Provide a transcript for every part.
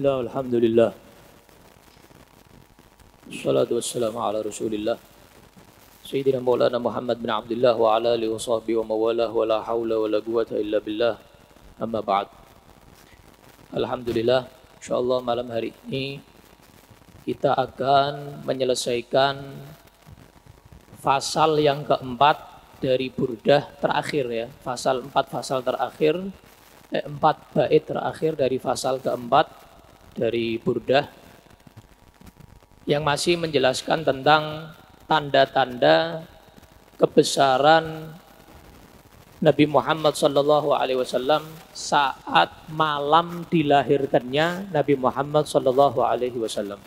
Bismillah, alhamdulillah. Assalatu wassalamu ala rasulillah Sayyidina Maulana Muhammad bin Abdullah wa ala alihi wa sahbihi wa mawalah wa la hawla wa la quwata illa billah. Amma ba'd. Alhamdulillah, insyaallah malam hari ini kita akan menyelesaikan fasal yang keempat dari Burdah terakhir ya. Fasal 4 fasal terakhir, 4 bait terakhir dari fasal keempat dari Burdah yang masih menjelaskan tentang tanda-tanda kebesaran Nabi Muhammad sallallahu alaihi wasallam saat malam dilahirkannya Nabi Muhammad sallallahu alaihi wasallam.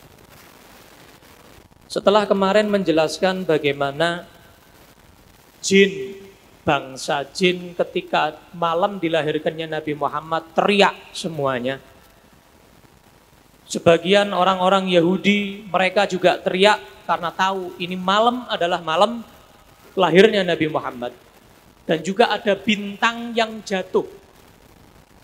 Setelah kemarin menjelaskan bagaimana jin, bangsa jin ketika malam dilahirkannya Nabi Muhammad teriak semuanya. Sebagian orang-orang Yahudi mereka juga teriak karena tahu ini malam adalah malam lahirnya Nabi Muhammad. Dan juga ada bintang yang jatuh.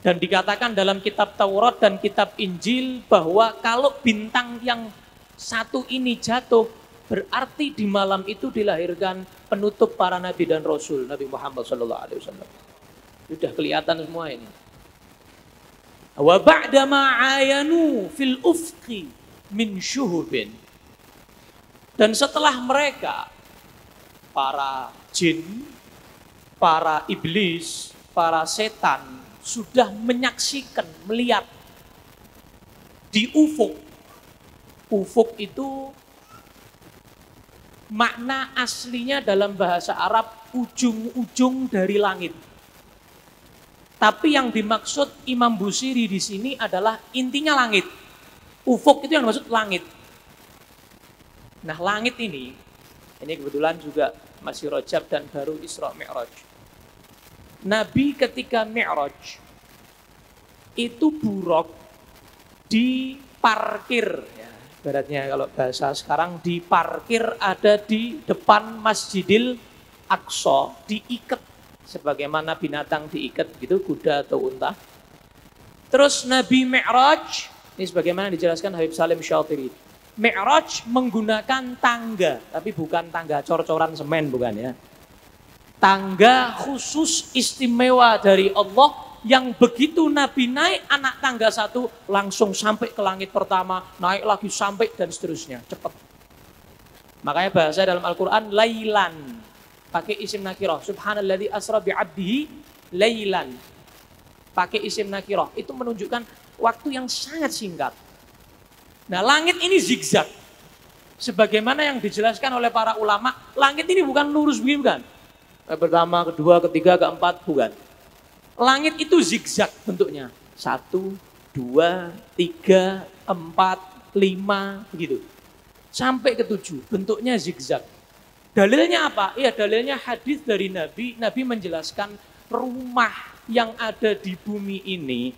Dan dikatakan dalam kitab Taurat dan kitab Injil bahwa kalau bintang yang satu ini jatuh, berarti di malam itu dilahirkan penutup para nabi dan rasul Nabi Muhammad SAW. Sudah kelihatan semua ini. Wa ba'da ma ayanu fil ufqi min syuhubin. Dan setelah mereka, para jin, para iblis, para setan sudah menyaksikan, melihat di ufuk. Ufuk itu makna aslinya dalam bahasa Arab ujung-ujung dari langit. Tapi yang dimaksud Imam Busiri di sini adalah intinya langit. Ufuk itu yang dimaksud langit. Nah, langit ini kebetulan juga masih Rajab dan baru Isra Mi'raj. Nabi ketika Mi'raj itu buruk diparkir ya. Ibaratnya kalau bahasa sekarang diparkir ada di depan Masjidil Aqsa, diikat sebagaimana binatang diikat gitu, kuda atau unta. Terus Nabi Mi'raj, ini sebagaimana dijelaskan Habib Salim Syatiri. Mi'raj menggunakan tangga, tapi bukan tangga cor-coran semen, bukan ya. Tangga khusus istimewa dari Allah yang begitu Nabi naik anak tangga satu langsung sampai ke langit pertama, naik lagi sampai dan seterusnya, cepat. Makanya bahasa dalam Al-Quran lailan, pakai isim nakirah. Subhanalladzi asra bi'abdihi lailan, pakai isim nakirah. Itu menunjukkan waktu yang sangat singkat. Nah, langit ini zigzag. Sebagaimana yang dijelaskan oleh para ulama, langit ini bukan lurus begini, bukan. Pertama, kedua, ketiga, keempat, bukan. Langit itu zigzag bentuknya. 1, 2, 3, 4, 5, begitu. Sampai ke 7, bentuknya zigzag. Dalilnya apa? Ya, dalilnya hadis dari Nabi. Nabi menjelaskan rumah yang ada di bumi ini,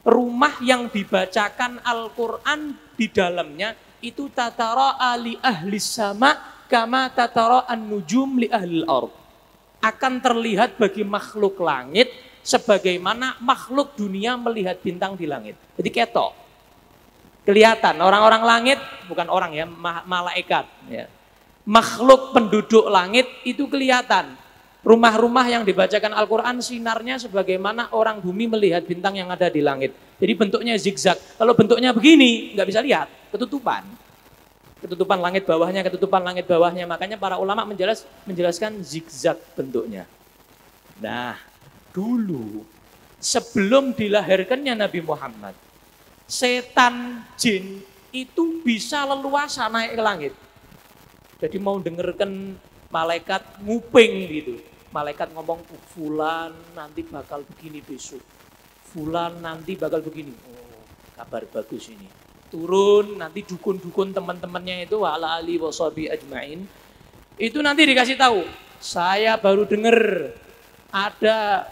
rumah yang dibacakan Al-Quran di dalamnya, itu tatara li ahli sama kama tatara an-nujum li ahli al-ard. Akan terlihat bagi makhluk langit sebagaimana makhluk dunia melihat bintang di langit. Jadi ketok. Kelihatan orang-orang langit, bukan orang ya, malaikat ya. Makhluk penduduk langit itu kelihatan. Rumah-rumah yang dibacakan Al-Quran sinarnya sebagaimana orang bumi melihat bintang yang ada di langit. Jadi bentuknya zigzag. Kalau bentuknya begini, nggak bisa lihat, ketutupan. Ketutupan langit bawahnya, ketutupan langit bawahnya. Makanya para ulama menjelaskan zigzag bentuknya. Nah, dulu sebelum dilahirkannya Nabi Muhammad, setan jin itu bisa leluasa naik ke langit. Jadi mau dengarkan malaikat nguping gitu. Malaikat ngomong, fulan nanti bakal begini besok. Fulan nanti bakal begini. Oh, kabar bagus ini. Turun nanti dukun-dukun teman-temannya itu ala ali washabi ajmain. Itu nanti dikasih tahu. Saya baru dengar ada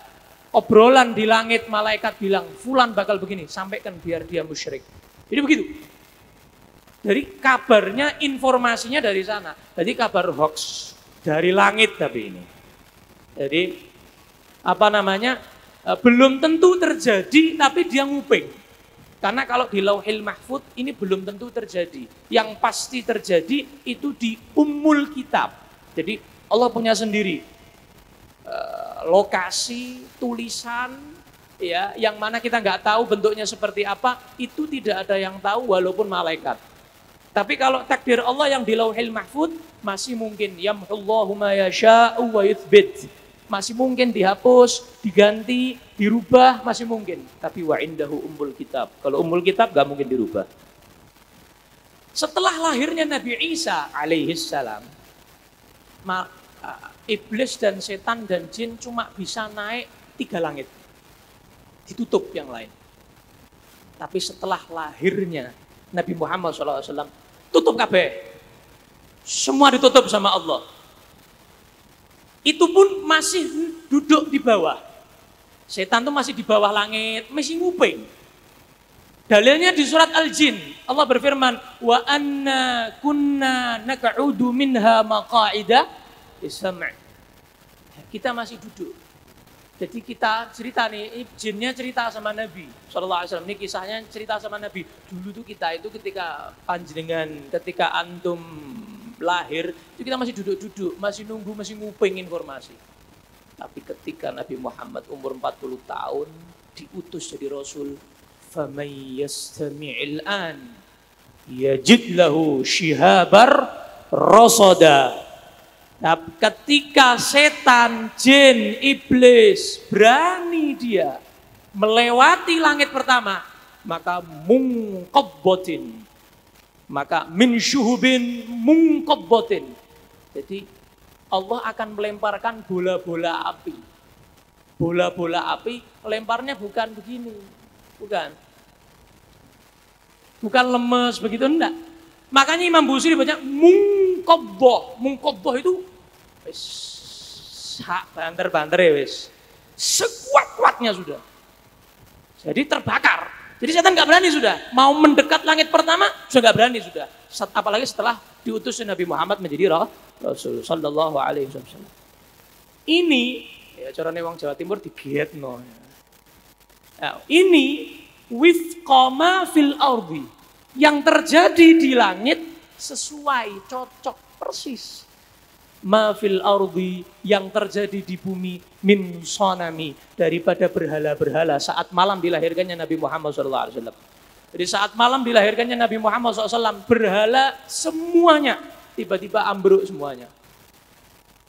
obrolan di langit, malaikat bilang fulan bakal begini, sampaikan biar dia musyrik. Jadi begitu. Jadi kabarnya, informasinya dari sana. Jadi kabar hoax dari langit tapi ini. Jadi belum tentu terjadi tapi dia nguping. Karena kalau di Lauhil Mahfud ini belum tentu terjadi. Yang pasti terjadi itu di Ummul Kitab. Jadi Allah punya sendiri lokasi, tulisan, ya, yang mana kita nggak tahu bentuknya seperti apa, itu tidak ada yang tahu walaupun malaikat. Tapi kalau takdir Allah yang di Lauhil Mahfud masih mungkin yamhullahu ma yasha'u wa yuthbit. Masih mungkin dihapus, diganti, dirubah, masih mungkin. Tapi wa indahu ummul kitab. Kalau ummul kitab gak mungkin dirubah. Setelah lahirnya Nabi Isa alaihissalam, iblis dan setan dan jin cuma bisa naik 3 langit. Ditutup yang lain. Tapi setelah lahirnya Nabi Muhammad SAW, tutup kabeh. Semua ditutup sama Allah. Itu pun masih duduk di bawah. Setan itu masih di bawah langit, masih nguping. Dalilnya di surat Al-Jin. Allah berfirman, wa anna kunna naq'udu minha maqa'ida lis-sam'. Kita masih duduk. Jadi kita cerita nih, jinnya cerita sama Nabi SAW. Ini kisahnya cerita sama Nabi. Dulu tuh kita itu ketika panjenengan, ketika antum lahir, itu kita masih duduk-duduk, masih nunggu, masih nguping informasi. Tapi ketika Nabi Muhammad umur 40 tahun, diutus jadi Rasul, فَمَنْ يَسْتَمِعِ الْآنِ يَجِدْ لَهُ شِهَابًا رَصَدًا. Nah, ketika setan, jin, iblis berani dia melewati langit pertama, maka mungqabbatin, maka min syuhubin mungqabbatin. Jadi Allah akan melemparkan bola-bola api. Bola-bola api lemparnya bukan begini, bukan lemes begitu, enggak. Makanya Imam Busiri baca mungqabbah. Mungqabbah itu wis sak banter-banter ya wis. Sekuat-kuatnya sudah. Jadi terbakar. Jadi setan nggak berani sudah. Mau mendekat langit pertama sudah nggak berani sudah. Apalagi setelah diutus Nabi Muhammad menjadi Rasul sallallahu alaihi wasallam. Ini ya carane wong Jawa Timur digietno. Nah, ini wifqama fil ardi. Yang terjadi di langit sesuai, cocok, persis. Ma fil ardi, yang terjadi di bumi, min sonami, daripada berhala-berhala saat malam dilahirkannya Nabi Muhammad SAW. Jadi saat malam dilahirkannya Nabi Muhammad SAW, berhala semuanya tiba-tiba ambruk semuanya.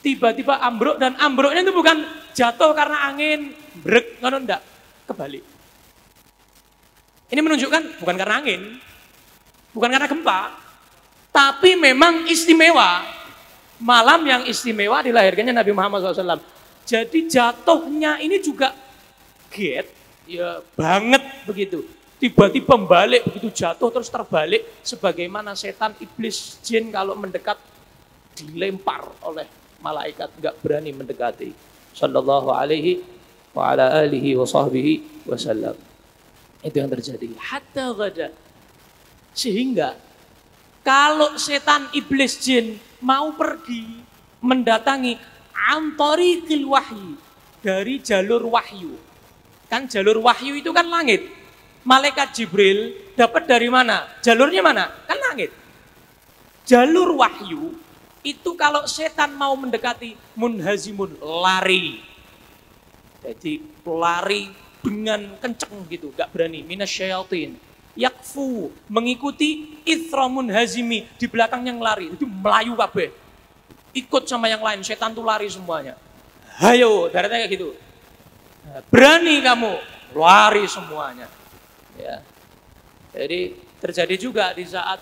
Tiba-tiba ambruk, dan ambruknya itu bukan jatuh karena angin, brek, enggak, kebalik. Ini menunjukkan bukan karena angin, bukan karena gempa, tapi memang istimewa. Malam yang istimewa dilahirkannya Nabi Muhammad SAW. Jadi jatuhnya ini juga ya banget begitu. Tiba-tiba balik begitu jatuh terus terbalik. Sebagaimana setan, iblis, jin kalau mendekat dilempar oleh malaikat, nggak berani mendekati. Sallallahu alaihi wa ala alihi wa sahbihi wasallam. Itu yang terjadi. Hatta gada. Sehingga kalau setan, iblis, jin mau pergi mendatangi antariqil wahyi, dari jalur wahyu. Kan jalur wahyu itu kan langit. Malaikat Jibril dapat dari mana? Jalurnya mana? Kan langit. Jalur wahyu itu kalau setan mau mendekati munhazimun, lari. Jadi lari dengan kenceng gitu, gak berani. Minasyayatin. Yakfu, mengikuti ithramun hazimi, di belakangnya ngelari, itu melayu kabeh. Ikut sama yang lain, setan tuh lari semuanya. Hayo, daratnya kayak gitu. Berani kamu, lari semuanya. Ya. Jadi terjadi juga di saat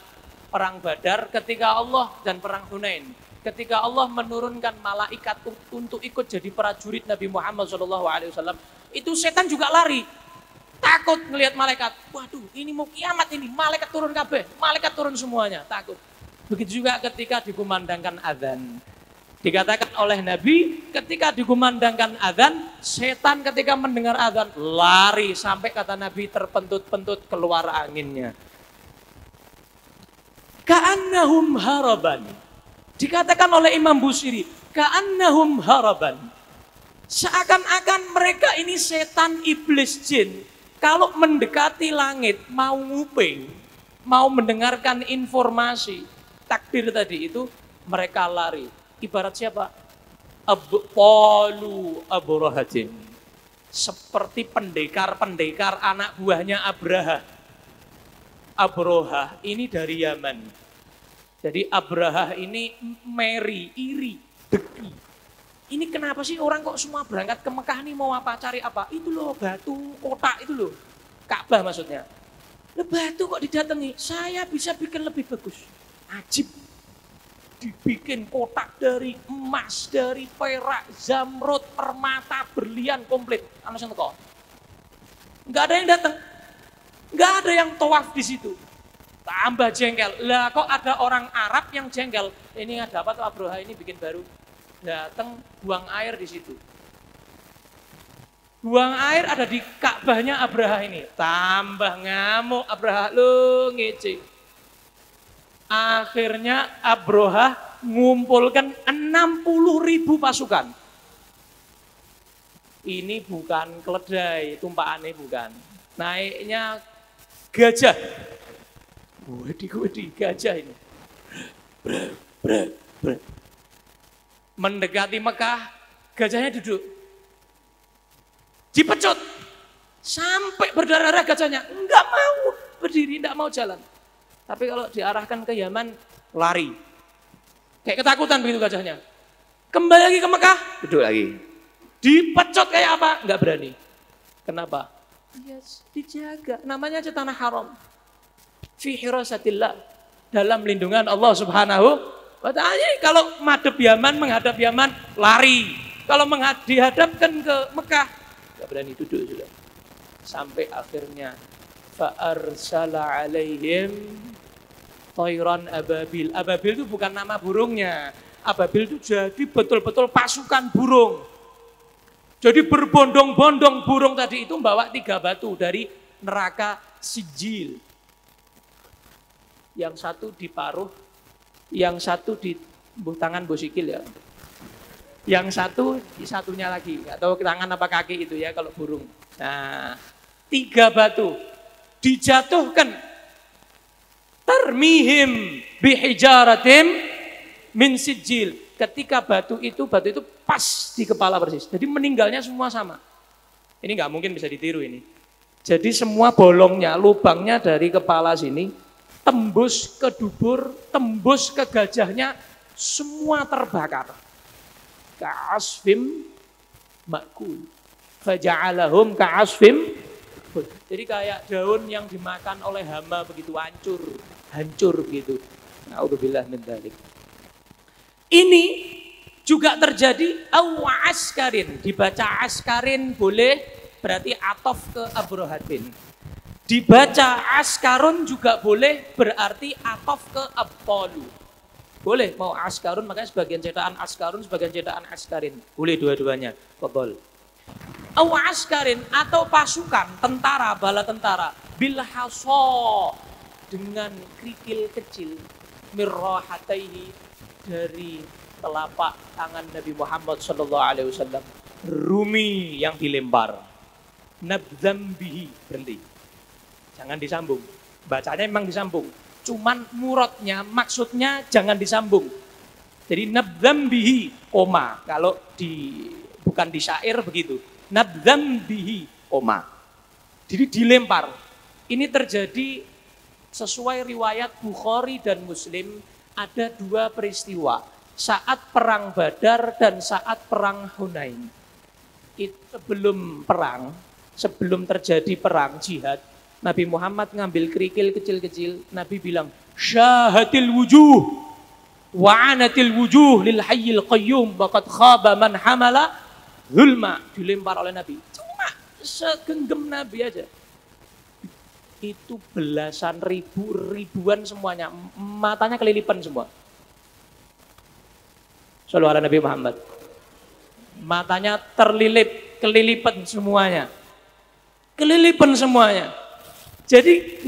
perang Badar ketika Allah, dan perang Hunain. Ketika Allah menurunkan malaikat untuk ikut jadi prajurit Nabi Muhammad SAW, itu setan juga lari. Takut ngelihat malaikat. Waduh, ini mau kiamat ini. Malaikat turun kabeh. Malaikat turun semuanya. Takut. Begitu juga ketika dikumandangkan adzan. Dikatakan oleh Nabi, ketika dikumandangkan adzan, setan ketika mendengar adzan lari sampai kata Nabi terpentut-pentut keluar anginnya. Ka'annahum haraban. Dikatakan oleh Imam Busiri, ka'annahum haraban. Seakan-akan mereka ini setan, iblis, jin. Kalau mendekati langit, mau nguping, mau mendengarkan informasi, takdir tadi itu, mereka lari. Ibarat siapa? Qalu Abrahatin. Seperti pendekar-pendekar anak buahnya Abraha. Abroha ini dari Yaman. Jadi Abraha ini meri, iri, deki. Ini kenapa sih orang kok semua berangkat ke Mekah nih mau apa, cari apa? Itu loh batu kotak itu loh. Ka'bah maksudnya. Loh batu kok didatangi? Saya bisa bikin lebih bagus. Ajib. Dibikin kotak dari emas, dari perak, zamrud, permata, berlian komplit. Anu sing teko. Enggak ada yang datang. Enggak ada yang tawaf di situ. Tambah jengkel. Lah kok ada orang Arab yang jengkel? Ini ada apa tuh Abroha ini bikin baru? Datang buang air di situ. Buang air ada di Ka'bahnya Abraha ini. Tambah ngamuk Abraha, lu ngece. Akhirnya Abroha ngumpulkan 60.000 pasukan. Ini bukan keledai, tumpahannya bukan. Naiknya gajah. Wedi gajah ini. Mendekati Mekah, gajahnya duduk. Dipecut. Sampai berdarah-darah gajahnya. Enggak mau berdiri, enggak mau jalan. Tapi kalau diarahkan ke Yaman, lari. Kayak ketakutan begitu gajahnya. Kembali lagi ke Mekah, duduk lagi. Dipecut kayak apa? Enggak berani. Kenapa? Yes, dijaga. Namanya aja tanah haram. Fi hirasatillah. Dalam lindungan Allah Subhanahu wa ta'ala. Kalau madhep Yaman, menghadap Yaman, lari. Kalau dihadapkan ke Mekah, enggak berani duduk sudah. Sampai akhirnya fa'arsala alaihim Thairan ababil. Ababil itu bukan nama burungnya. Ababil itu jadi betul-betul pasukan burung. Jadi berbondong-bondong burung tadi itu membawa 3 batu dari neraka Sijil. Yang satu di paruh, yang satu di tangan bosikil ya. Yang satu di satunya lagi, atau tangan apa kaki itu ya kalau burung. Nah, 3 batu dijatuhkan. Tarmihim bihijaratim min sijil. Ketika batu itu pas di kepala persis. Jadi meninggalnya semua sama. Ini nggak mungkin bisa ditiru ini. Jadi semua bolongnya, lubangnya dari kepala sini, tembus ke dubur, tembus ke gajahnya, semua terbakar. Ka'asfim makul. Faja'alahum ka'asfim. Jadi kayak daun yang dimakan oleh hama begitu hancur begitu. Na'udzubillah min dzalik. Ini juga terjadi askarin. Dibaca askarin boleh berarti atof ke abrohatin. Dibaca askarun juga boleh berarti atof ke abtolu. Boleh mau askarun, makanya sebagian cetakan askarun, sebagian cetakan askarin. Boleh dua-duanya. Fadhol. Askarin atau pasukan tentara, bala tentara bilhaso dengan kerikil kecil mirrohataihi dari telapak tangan Nabi Muhammad SAW. Rumi yang dilempar. Nabdambihi, berhenti. Jangan disambung. Bacanya memang disambung. Cuman muradnya, maksudnya jangan disambung. Jadi nabdambihi, koma. Kalau bukan di syair begitu. Nabdambihi, koma. Jadi dilempar. Ini terjadi sesuai riwayat Bukhari dan Muslim. Ada 2 peristiwa. Saat perang Badar dan saat perang Hunain. Sebelum terjadi perang jihad, Nabi Muhammad ngambil kerikil kecil-kecil. Nabi bilang, syahatil wujuh wa'anatil wujuh lil hayyil qayyum waqad khaba man hamala zulma. Dilempar oleh Nabi. Cuma segenggam Nabi aja. Itu belasan ribuan semuanya. Matanya kelilipan semua. Sallallahu alaihi Nabi Muhammad. Matanya kelilipan semuanya. Kelilipan semuanya. Jadi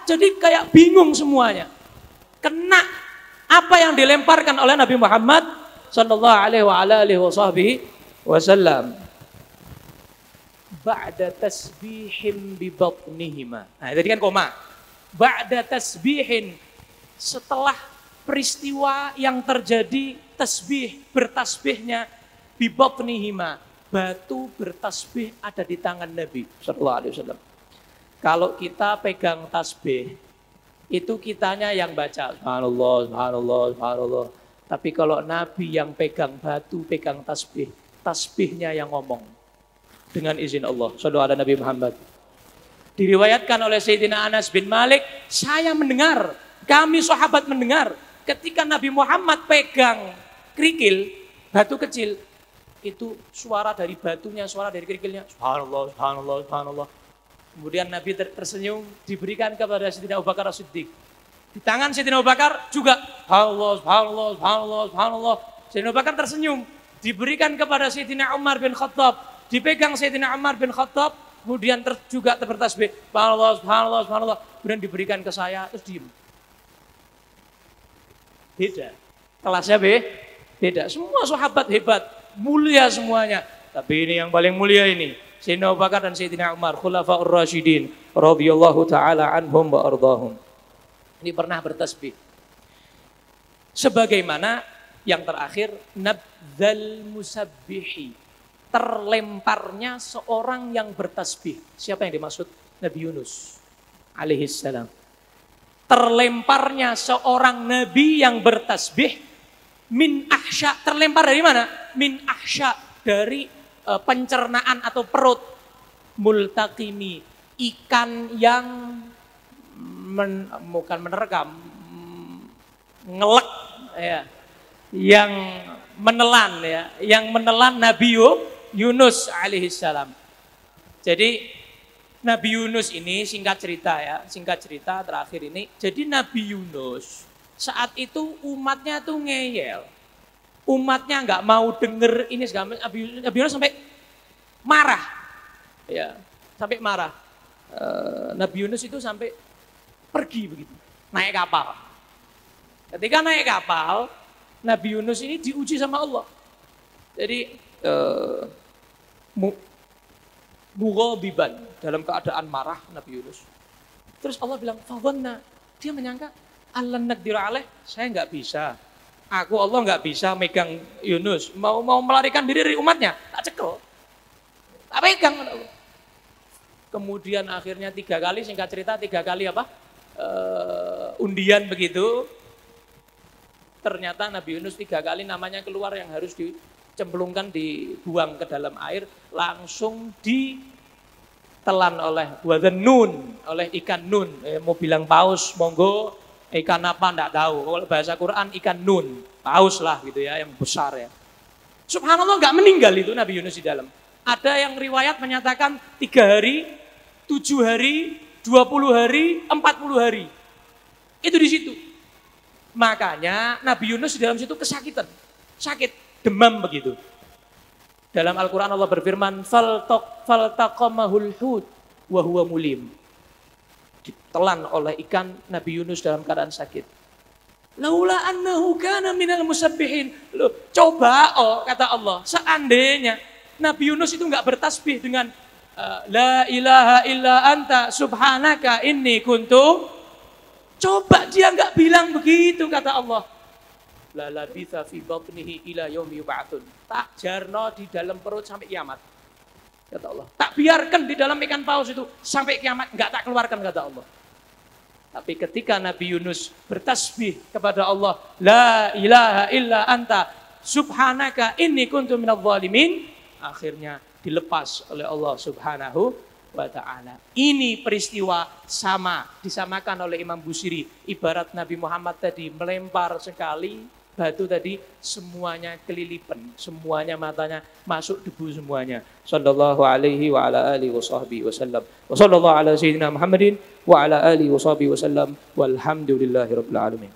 jadi kayak bingung semuanya. Kena apa yang dilemparkan oleh Nabi Muhammad sallallahu alaihi wasallam. ba'da tasbihim bi batnihima. Nah, tadi kan koma. Ba'da tasbihin, setelah peristiwa yang terjadi tasbih, bertasbihnya bi batnihima, batu bertasbih ada di tangan Nabi sallallahu alaihi wasallam. Kalau kita pegang tasbih, itu kitanya yang baca subhanallah, subhanallah, subhanallah. Tapi kalau Nabi yang pegang batu, pegang tasbih, tasbihnya yang ngomong dengan izin Allah. Sallallahu alaihi Nabi Muhammad. Diriwayatkan oleh Sayyidina Anas bin Malik, saya mendengar, kami sahabat mendengar ketika Nabi Muhammad pegang kerikil, batu kecil, itu suara dari batunya, suara dari kerikilnya, subhanallah, subhanallah, subhanallah. Kemudian Nabi tersenyum, diberikan kepada Sayyidina Abu Bakar As-Siddiq. Di tangan Sayyidina Abu Bakar juga, subhanallah, subhanallah, subhanallah, subhanallah. Sayyidina Abu Bakar tersenyum, diberikan kepada Sayyidina Umar bin Khattab, dipegang Sayyidina Umar bin Khattab, kemudian juga bertasbih, subhanallah, subhanallah, subhanallah. Kemudian diberikan ke saya, terus diem. Beda. Kelasnya beda. Semua sahabat hebat, mulia semuanya. Tapi ini yang paling mulia ini, Sayyidina Abu Bakar dan Sayyidina Umar, Khulafaur Rasyidin, radhiyallahu ta'ala anhum wa ardhahum. Ini pernah bertasbih. Sebagaimana yang terakhir, nabdzal musabbihi, terlemparnya seorang yang bertasbih. Siapa yang dimaksud? Nabi Yunus alaihissalam. Terlemparnya seorang nabi yang bertasbih min ahsya. Terlempar dari mana? Min ahsya, dari pencernaan atau perut. Multaqimi, ikan yang bukan menerkam, ngelek ya, yang menelan ya, yang menelan Nabi Yunus alaihissalam. Jadi Nabi Yunus ini singkat cerita terakhir ini. Jadi Nabi Yunus saat itu umatnya tuh ngeyel, umatnya nggak mau denger ini segala. Nabi Yunus sampai marah, ya, sampai marah. Nabi Yunus itu sampai pergi begitu, naik kapal. Ketika naik kapal, Nabi Yunus ini diuji sama Allah. Jadi mughadiban, dalam keadaan marah Nabi Yunus. Terus Allah bilang, fadhanna, dia menyangka allan naqdir alaih, saya nggak bisa. Aku Allah nggak bisa megang Yunus, mau melarikan diri dari umatnya, tak cekel, tak pegang. Kemudian akhirnya 3 kali, singkat cerita 3 kali apa? Undian begitu. Ternyata Nabi Yunus 3 kali namanya keluar yang harus dicemplungkan, dibuang ke dalam air, langsung ditelan oleh nun, oleh ikan nun. Mau bilang paus, monggo, ikan apa enggak tahu. Kalau bahasa Quran ikan nun, paus lah gitu ya, yang besar ya. Subhanallah, enggak meninggal itu Nabi Yunus di dalam. Ada yang riwayat menyatakan 3 hari, 7 hari, 20 hari, 40 hari. Itu di situ. Makanya Nabi Yunus di dalam situ kesakitan. Sakit, demam begitu. Dalam Al-Quran Allah berfirman, faltaqamahul hut wa huwa mulim. Ditelan oleh ikan Nabi Yunus dalam keadaan sakit. Laula annahu kana minal musabbihin. Loh, coba kata Allah, seandainya Nabi Yunus itu enggak bertasbih dengan la ilaha illa anta subhanaka inni kuntu. Coba dia enggak bilang begitu kata Allah. La labitha fi batnihi ila yaumi yub'atsun. Tak jarno di dalam perut sampai kiamat. Kata Allah. Tak biarkan di dalam ikan paus itu sampai kiamat, enggak tak keluarkan kata Allah. Tapi ketika Nabi Yunus bertasbih kepada Allah, la ilaha illa anta subhanaka inni kuntu minadh dhalimin, akhirnya dilepas oleh Allah Subhanahu wa ta'ala. Ini peristiwa sama, disamakan oleh Imam Busiri. Ibarat Nabi Muhammad tadi melempar sekali batu tadi, semuanya kelilipan, semuanya matanya masuk debu semuanya. Sallallahu alaihi wa ala alihi wa sahbihi wa sallam. Wa sallallahu ala sayyidina Muhammadin wa ala alihi wa sahbihi wa sallam. Walhamdulillahi rabbil alamin.